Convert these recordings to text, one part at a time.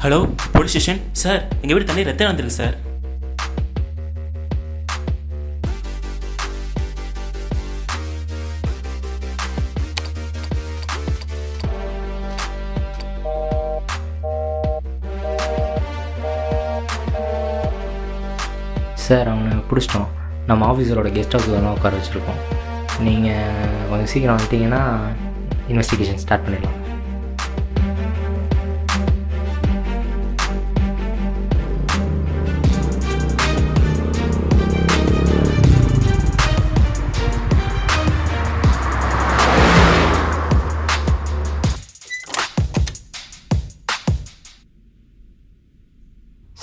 Hello police station sir, எங்கள் வீடு தண்ணி ரத்தம் வந்திருக்கு சார். சார் அவனை பிடிச்சிட்டோம். நம்ம ஆஃபீஸரோட கெஸ்ட் ஹவுஸில் தான் உட்கார வச்சுருக்கோம். நீங்கள் கொஞ்சம் சீக்கிரம் வந்துட்டீங்கன்னா இன்வெஸ்டிகேஷன் ஸ்டார்ட் பண்ணிடலாம்.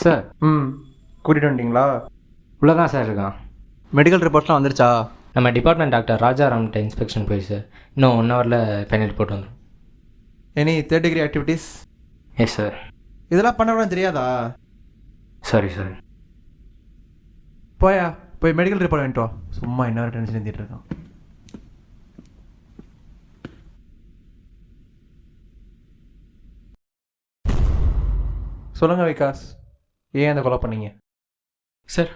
சார் கூட்டிகிட்டு வந்துட்டீங்களா? உள்ளே தான் சார் இருக்கான். மெடிக்கல் ரிப்போர்ட்லாம் வந்துருச்சா? நம்ம டிபார்ட்மெண்ட் டாக்டர் ராஜாராம்கிட்ட இன்ஸ்பெக்ஷன் போய் சார் இன்னும் 1 ஹவரில் ஃபைனல் ரிப்போர்ட் வந்துடும். Any third degree activities? Yes sir. இதெல்லாம் பண்ண தெரியாதா? Sorry sir. போய் மெடிக்கல் ரிப்போர்ட் வாங்கிட்டு வா. சும்மா என்ன டென்ஷன் எழுதிட்டு இருக்கான். சொல்லுங்கள் விகாஸ், ஏன் அந்த கொலை பண்ணீங்க? சார்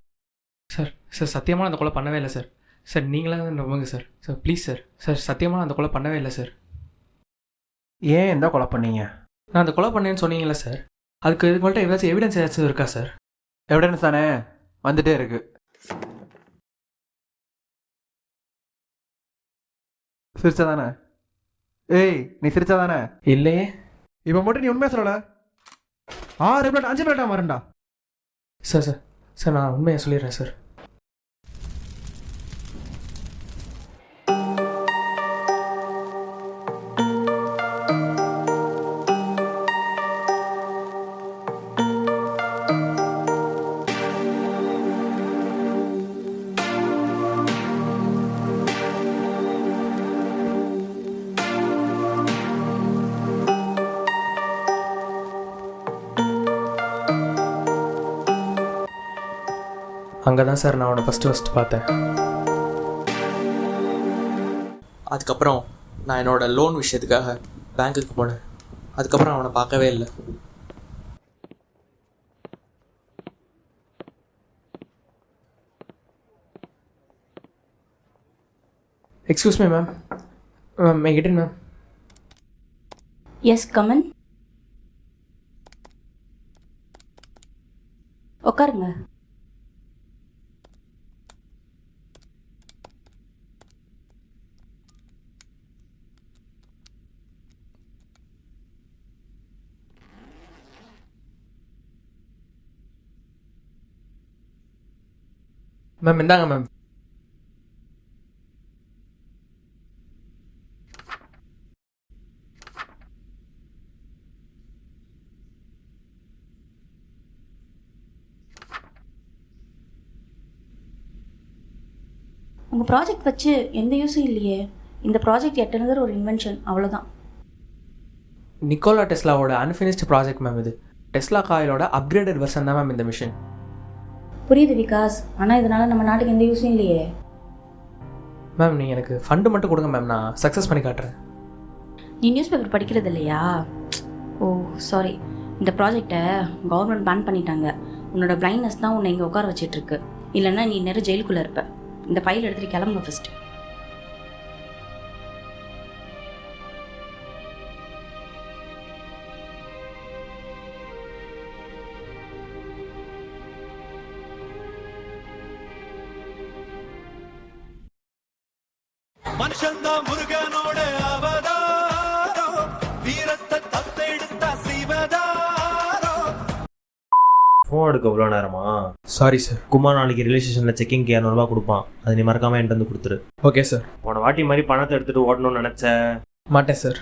சார் சார் சத்தியமாக அந்த கொலை பண்ணவே இல்லை சார். சார் நீங்களாக நம்புங்க sir. Sir please sir. Sir சத்தியமாக அந்த கொலை பண்ணவே இல்லை சார். ஏன் இந்த கொலை பண்ணீங்க? நான் அந்த கொலை பண்ணேன்னு சொன்னீங்களா சார், அதுக்கு இதுங்கள்ட்ட ஏதாச்சும் எவிடன்ஸ் ஏதாச்சும் இருக்கா சார்? எவிடன்ஸ் தானே வந்துட்டே இருக்கு. சிரிச்சா தானே? ஏய் நீ சிரிச்சா தானே? இல்லையே. இப்போ மட்டும் நீ உண்மையாக சொல்லலை. 6 பிளேட் 5 பிளேட்டாக வரண்டா. சார் சார் சார் நான் உண்மையாக சொல்லிடுறேன் சார். அங்கே தான் சார் நான் அவனை ஃபஸ்ட்டு பார்த்தேன். அதுக்கப்புறம் நான் என்னோடய லோன் விஷயத்துக்காக பேங்க்குக்கு போனேன். அதுக்கப்புறம் அவனை பார்க்கவே இல்லை. Excuse me ma'am. மேம் எங்கிட்ட மேம். Yes come. உட்காருங்க. மேம் இந்தாங்க மேம். உங்கள் ப்ராஜெக்ட் வச்சு எந்த யூஸும் இல்லையே. இந்த ப்ராஜெக்ட் எட்டனதர் ஒரு இன்வென்ஷன், அவ்வளோதான். நிக்கோலா டெஸ்லாவோட அன்ஃபினிஷ்டு ப்ராஜெக்ட் மேம் இது. டெஸ்லா காயிலோட அப்கிரேடட் வெர்ஷன் தான் மேம் இந்த மிஷின். புரியுது விகாஸ், ஆனால் இதனால் நம்ம நாட்டுக்கு எந்த யூஸும் இல்லையே. மேம் நீங்கள் எனக்கு ஃபண்டு மட்டும் கொடுங்க மேம், நான் சக்ஸஸ் பண்ணி காட்டுறேன். நீ நியூஸ் பேப்பர் படிக்கிறது இல்லையா? ஓ சாரி. இந்த ப்ராஜெக்டை கவர்மெண்ட் பேன் பண்ணிட்டாங்க. உன்னோட பிளைண்ட்னஸ் தான் உன்னை இங்கே உட்கார வச்சிட்ருக்கு. இல்லைன்னா நீ நேரம் ஜெயிலுக்குள்ளே இருப்ப. இந்த ஃபைல் எடுத்துகிட்டு கிளம்புங்க ஃபஸ்ட்டு. மனுஷந்தா முருகனோட அவதாரோ, வீரத்தை தத்தெடுத்த சிவதாரோ. ஃபோன் எடுக்க எவ்வளோ நேரமா? Sorry sir. குமார் நாளைக்கு ரிலே ஸ்டேஷனில் செக்கிங்க்கு 200 ரூபா கொடுப்பான். அது நீ மறக்காமல் என்கிட்ட வந்து கொடுத்துரு. Okay sir. போன வாட்டி மாதிரி பணத்தை எடுத்துகிட்டு ஓடணும்னு நினச்ச மாட்டேன் சார்.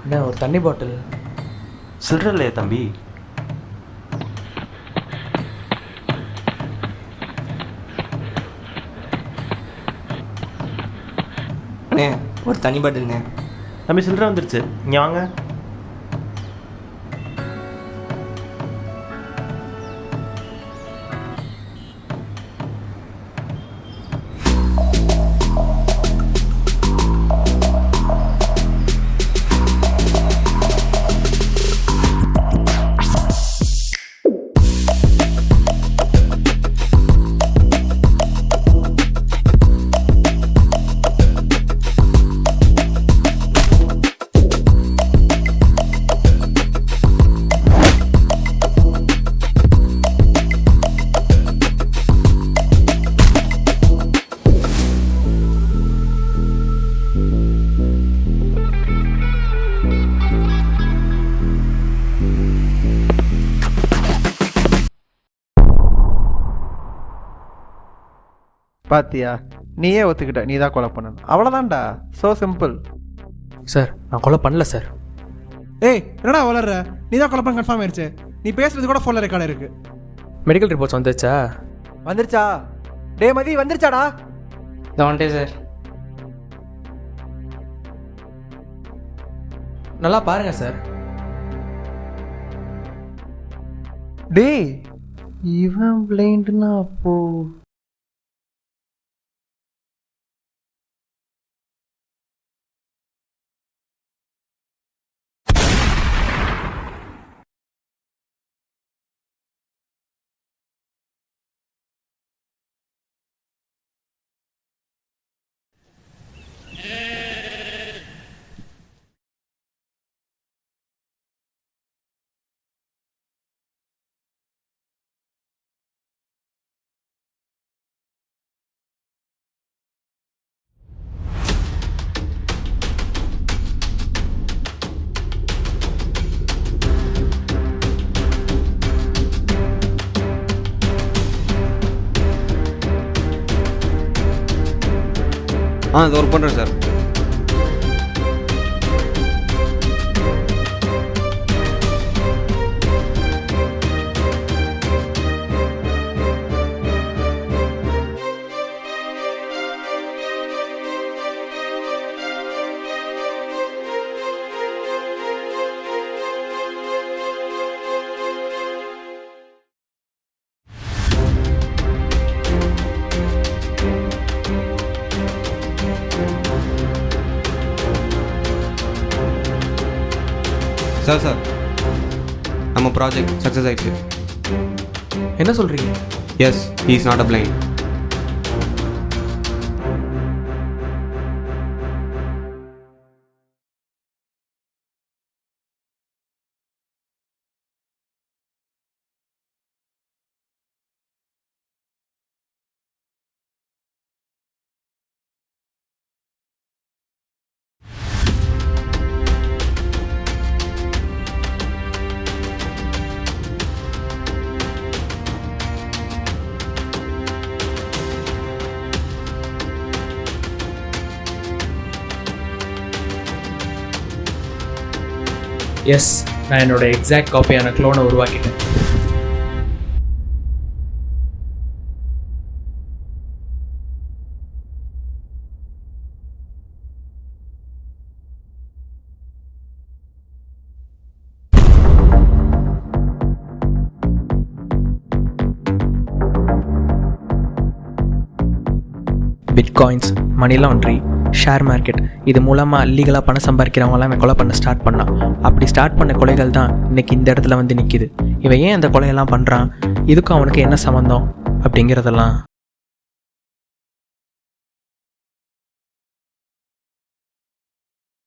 அண்ணா ஒரு தண்ணி பாட்டில். சில்லற இல்லையா தம்பி? அண்ணே ஒரு தண்ணி பாட்டில்ண்ணே. தம்பி சில்லற வந்துருச்சு, இங்கே வாங்க. பாத்தியா, நீயே ஒத்துக்கிட்ட நீ தான் கொலை பண்ணணும். அவ்வளோதான்டா, ஸோ சிம்பிள். சார் நான் கொலை பண்ணல சார். ஏய் என்னடா வளர்ற? நீ தான் கொலை பண்ண கன்ஃபார்ம் ஆயிடுச்சு. நீ பேசுறது கூட ஃபோனில் ரெக்கார்ட் இருக்கு. மெடிக்கல் ரிப்போர்ட்ஸ் வந்துச்சா? வந்துருச்சா? டே மதி வந்துருச்சாடா? இதை வந்துட்டே சார். நல்லா பாருங்க சார். டேய் இவன் பிளைண்ட்னா அப்போ இது ஒர்க் பண்ணுறேன் சார். சார் நம்ம ப்ராஜெக்ட் சக்ஸஸ் ஆயிடுச்சு. என்ன சொல்கிறீங்க? Yes, he is not a blind. Yes, நான் என்னோட எக்ஸாக்ட் காப்பியான க்ளோனை உருவாக்கிட்டேன். Bitcoins, money laundry, share market, இது மூலமாக இல்லீகலாக பணம் சம்பாதிக்கிறவங்களாம் இவன் கொலை பண்ண ஸ்டார்ட் பண்ணான். அப்படி ஸ்டார்ட் பண்ண கொலைகள் தான் இன்றைக்கி இந்த இடத்துல வந்து நிற்கிது. இவன் ஏன் அந்த கொலையெல்லாம் பண்ணுறான், இதுக்கும் அவனுக்கு என்ன சம்மந்தம் அப்படிங்கிறதெல்லாம்